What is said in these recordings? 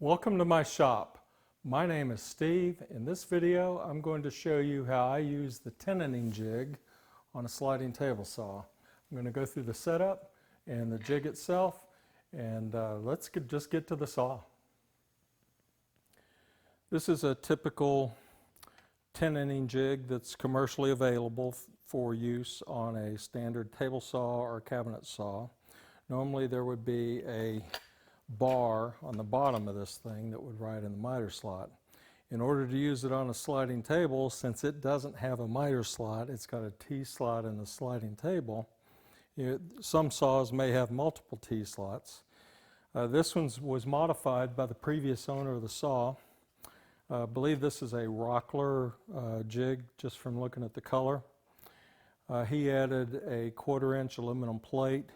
Welcome to my shop. My name is Steve. In this video I'm going to show you how I use the Tenoning Jig on a sliding table saw. I'm going to go through the setup and the jig itself, and let's just get to the saw. This is a typical Tenoning Jig that's commercially available for use on a standard table saw or cabinet saw. Normally there would be a bar on the bottom of this thing that would ride in the miter slot. In order to use it on a sliding table, since it doesn't have a miter slot, it's got a T slot in the sliding table. Some saws may have multiple T slots. This one was modified by the previous owner of the saw. I believe this is a Rockler jig, just from looking at the color. He added a 1/4-inch aluminum plate,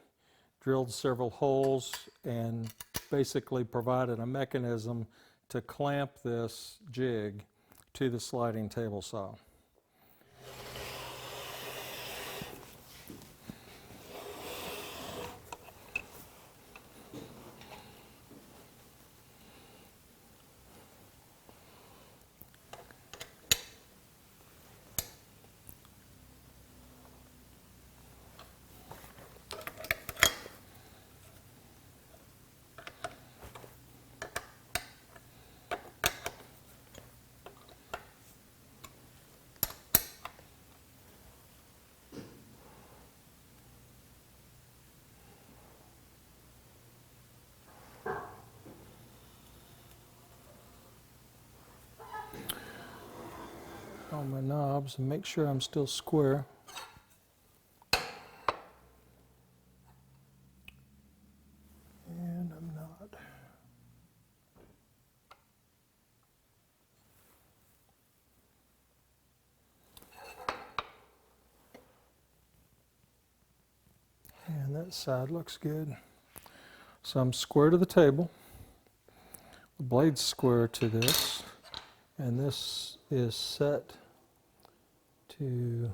drilled several holes, and basically provided a mechanism to clamp this jig to the sliding table saw. On my knobs and make sure I'm still square. And I'm not. And that side looks good. So I'm square to the table. The blade's square to this. And this is set to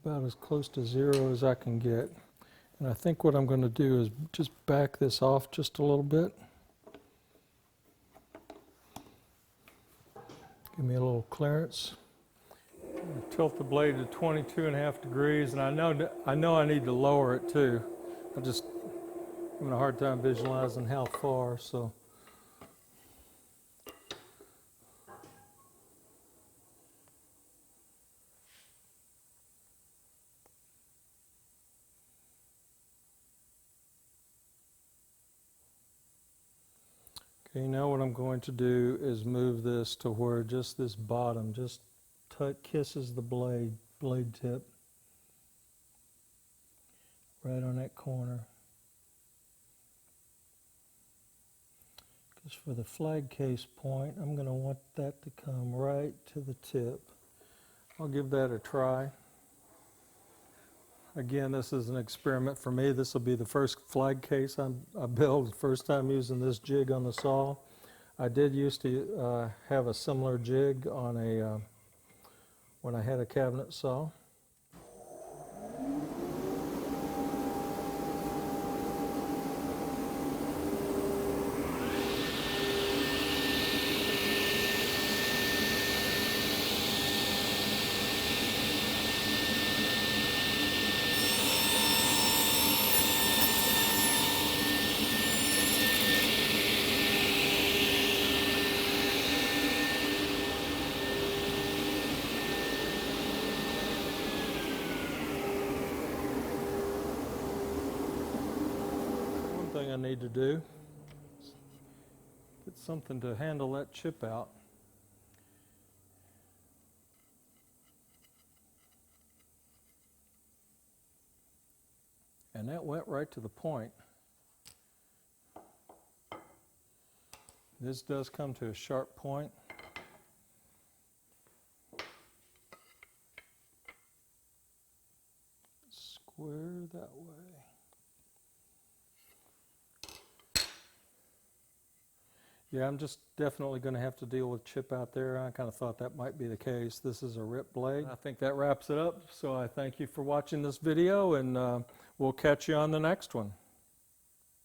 about as close to 0 as I can get. And I think what I'm going to do is just back this off just a little bit. Give me a little clearance. Tilt the blade to 22.5 degrees, and I know I need to lower it too. I'm just having a hard time visualizing how far, so. Okay, now what I'm going to do is move this to where just this bottom just kisses the blade tip. Right on that corner. Because for the flag case point, I'm going to want that to come right to the tip. I'll give that a try. Again, this is an experiment for me. This will be the first flag case I build, first time using this jig on the saw. I did used to have a similar jig on a when I had a cabinet saw. Thing I need to do is get something to handle that chip out. And that went right to the point. This does come to a sharp point. Square that way. Yeah, I'm just definitely going to have to deal with chip out there. I kind of thought that might be the case. This is a rip blade. I think that wraps it up. So I thank you for watching this video, and we'll catch you on the next one.